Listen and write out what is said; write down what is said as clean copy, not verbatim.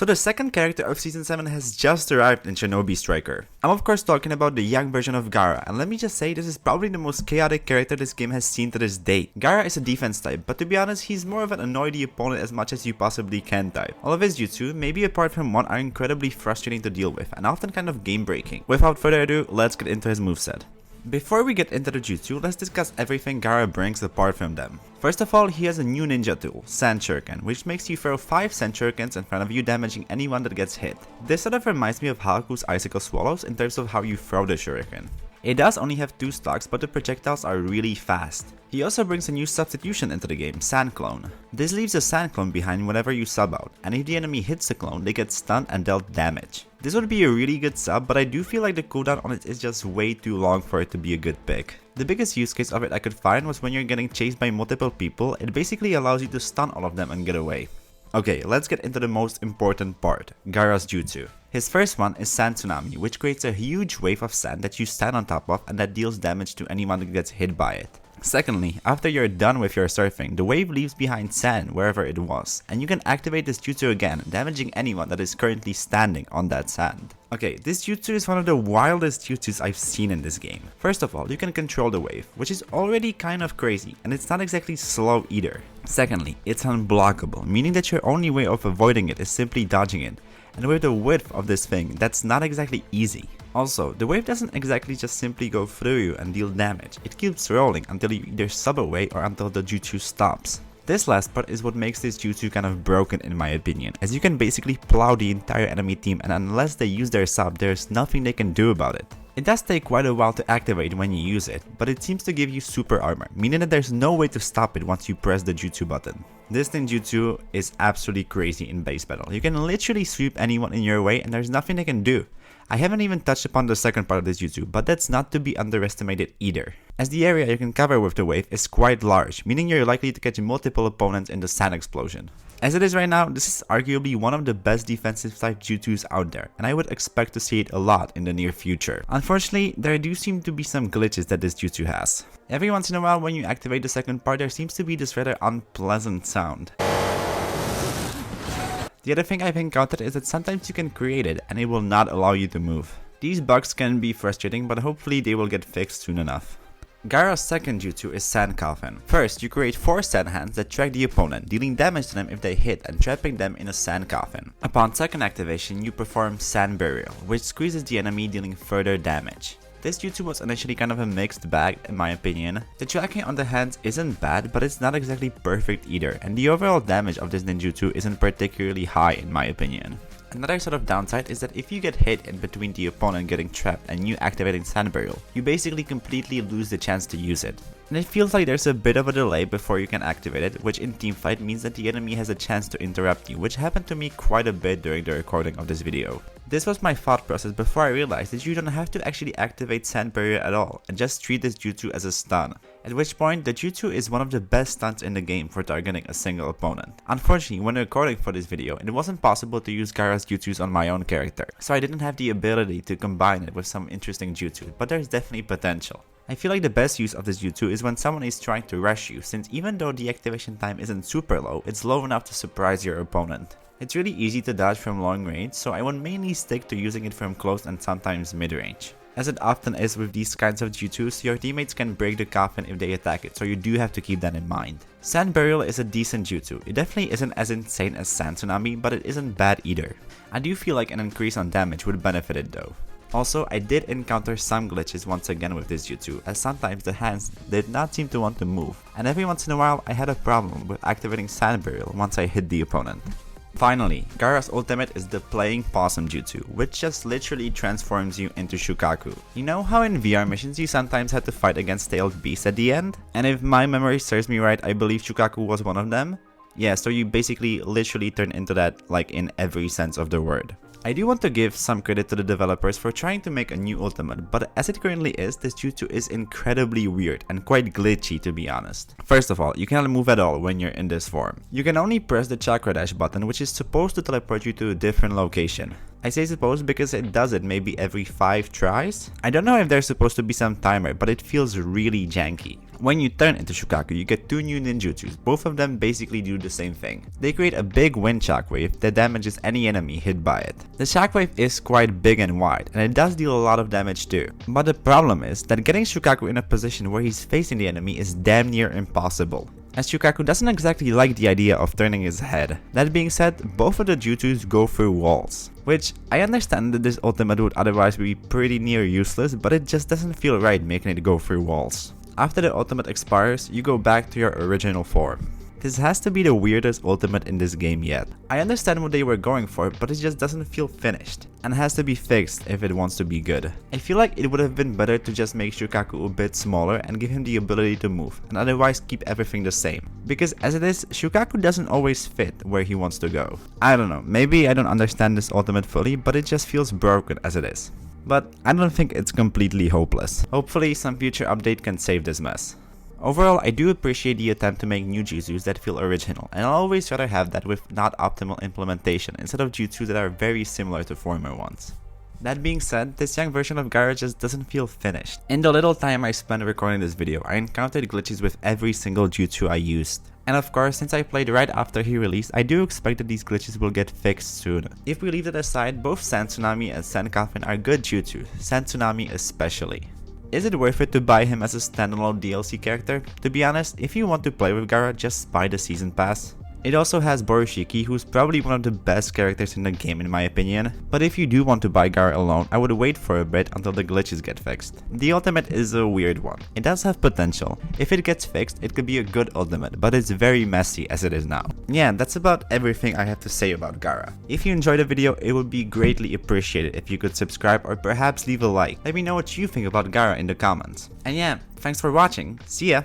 So the second character of Season 7 has just arrived in Shinobi Striker. I'm of course talking about the young version of Gaara, and let me just say this is probably the most chaotic character this game has seen to this date. Gaara is a defense type, but to be honest, he's more of an annoy the opponent as much as you possibly can type. All of his jutsu, maybe apart from one, are incredibly frustrating to deal with and often kind of game breaking. Without further ado, let's get into his moveset. Before we get into the jutsu, let's discuss everything Gaara brings apart from them. First of all, he has a new ninja tool, Sand Shuriken, which makes you throw 5 Sand Shurikens in front of you, damaging anyone that gets hit. This sort of reminds me of Haku's Icicle Swallows in terms of how you throw the shuriken. It does only have 2 stocks, but the projectiles are really fast. He also brings a new substitution into the game, Sand Clone. This leaves a Sand Clone behind whenever you sub out, and if the enemy hits the clone, they get stunned and dealt damage. This would be a really good sub, but I do feel like the cooldown on it is just way too long for it to be a good pick. The biggest use case of it I could find was when you're getting chased by multiple people. It basically allows you to stun all of them and get away. Okay, let's get into the most important part, Gaara's jutsu. His first one is Sand Tsunami, which creates a huge wave of sand that you stand on top of and that deals damage to anyone that gets hit by it. Secondly, after you're done with your surfing, the wave leaves behind sand wherever it was, and you can activate this jutsu again, damaging anyone that is currently standing on that sand. Okay, this jutsu is one of the wildest jutsus I've seen in this game. First of all, you can control the wave, which is already kind of crazy, and it's not exactly slow either. Secondly, it's unblockable, meaning that your only way of avoiding it is simply dodging it. And with the width of this thing, that's not exactly easy. Also, the wave doesn't exactly just simply go through you and deal damage, it keeps rolling until you either sub away or until the jutsu stops. This last part is what makes this jutsu kind of broken in my opinion, as you can basically plow the entire enemy team, and unless they use their sub, there's nothing they can do about it. It does take quite a while to activate when you use it, but it seems to give you super armor, meaning that there's no way to stop it once you press the jutsu button. This ninjutsu is absolutely crazy in base battle. You can literally sweep anyone in your way and there's nothing they can do. I haven't even touched upon the second part of this jutsu, but that's not to be underestimated either, as the area you can cover with the wave is quite large, meaning you're likely to catch multiple opponents in the sand explosion. As it is right now, this is arguably one of the best defensive type jutsus out there, and I would expect to see it a lot in the near future. Unfortunately, there do seem to be some glitches that this jutsu has. Every once in a while when you activate the second part, there seems to be this rather unpleasant sound. The other thing I've encountered is that sometimes you can create it and it will not allow you to move. These bugs can be frustrating, but hopefully they will get fixed soon enough. Gaara's second jutsu is Sand Coffin. First, you create 4 sand hands that track the opponent, dealing damage to them if they hit and trapping them in a sand coffin. Upon second activation, you perform Sand Burial, which squeezes the enemy, dealing further damage. This jutsu was initially kind of a mixed bag in my opinion. The tracking on the hands isn't bad, but it's not exactly perfect either, and the overall damage of this ninjutsu isn't particularly high in my opinion. Another sort of downside is that if you get hit in between the opponent getting trapped and you activating Sand Burial, you basically completely lose the chance to use it. And it feels like there's a bit of a delay before you can activate it, which in teamfight means that the enemy has a chance to interrupt you, which happened to me quite a bit during the recording of this video. This was my thought process before I realized that you don't have to actually activate Sand Barrier at all and just treat this jutsu as a stun, at which point the jutsu is one of the best stuns in the game for targeting a single opponent. Unfortunately, when recording for this video, it wasn't possible to use Gaara's jutsus on my own character, so I didn't have the ability to combine it with some interesting jutsu, but there's definitely potential. I feel like the best use of this jutsu is when someone is trying to rush you, since even though the activation time isn't super low, it's low enough to surprise your opponent. It's really easy to dodge from long range, so I would mainly stick to using it from close and sometimes mid-range. As it often is with these kinds of jutsus, your teammates can break the coffin if they attack it, so you do have to keep that in mind. Sand Burial is a decent jutsu. It definitely isn't as insane as Sand Tsunami, but it isn't bad either. I do feel like an increase on damage would benefit it though. Also, I did encounter some glitches once again with this jutsu, as sometimes the hands did not seem to want to move, and every once in a while I had a problem with activating Sand Burial once I hit the opponent. Finally, Gaara's ultimate is the Playing Possum jutsu, which just literally transforms you into Shukaku. You know how in VR missions you sometimes had to fight against tailed beasts at the end? And if my memory serves me right, I believe Shukaku was one of them? Yeah, so you basically literally turn into that like in every sense of the word. I do want to give some credit to the developers for trying to make a new ultimate, but as it currently is, this jutsu is incredibly weird and quite glitchy to be honest. First of all, you cannot move at all when you're in this form. You can only press the chakra dash button, which is supposed to teleport you to a different location. I say suppose because it does it maybe every 5 tries. I don't know if there's supposed to be some timer, but it feels really janky. When you turn into Shukaku, you get 2 new ninjutsus. Both of them basically do the same thing. They create a big wind shockwave that damages any enemy hit by it. The shockwave is quite big and wide, and it does deal a lot of damage too. But the problem is that getting Shukaku in a position where he's facing the enemy is damn near impossible, as Shukaku doesn't exactly like the idea of turning his head. That being said, both of the jutsus go through walls, which I understand that this ultimate would otherwise be pretty near useless, but it just doesn't feel right making it go through walls. After the ultimate expires, you go back to your original form. This has to be the weirdest ultimate in this game yet. I understand what they were going for, but it just doesn't feel finished, and has to be fixed if it wants to be good. I feel like it would have been better to just make Shukaku a bit smaller and give him the ability to move, and otherwise keep everything the same. Because as it is, Shukaku doesn't always fit where he wants to go. I don't know, maybe I don't understand this ultimate fully, but it just feels broken as it is. But I don't think it's completely hopeless. Hopefully some future update can save this mess. Overall, I do appreciate the attempt to make new jutsus that feel original, and I'll always rather have that with not optimal implementation instead of jutsus that are very similar to former ones. That being said, this young version of Gaara just doesn't feel finished. In the little time I spent recording this video, I encountered glitches with every single jutsu I used. And of course, since I played right after he released, I do expect that these glitches will get fixed soon. If we leave that aside, both Sand Tsunami and Sand Coffin are good jutsu, Sand Tsunami especially. Is it worth it to buy him as a standalone DLC character? To be honest, if you want to play with Gaara, just buy the season pass. It also has Borushiki, who's probably one of the best characters in the game in my opinion, but if you do want to buy Gaara alone, I would wait for a bit until the glitches get fixed. The ultimate is a weird one. It does have potential. If it gets fixed, it could be a good ultimate, but it's very messy as it is now. Yeah, that's about everything I have to say about Gaara. If you enjoyed the video, it would be greatly appreciated if you could subscribe or perhaps leave a like. Let me know what you think about Gaara in the comments. And yeah, thanks for watching. See ya!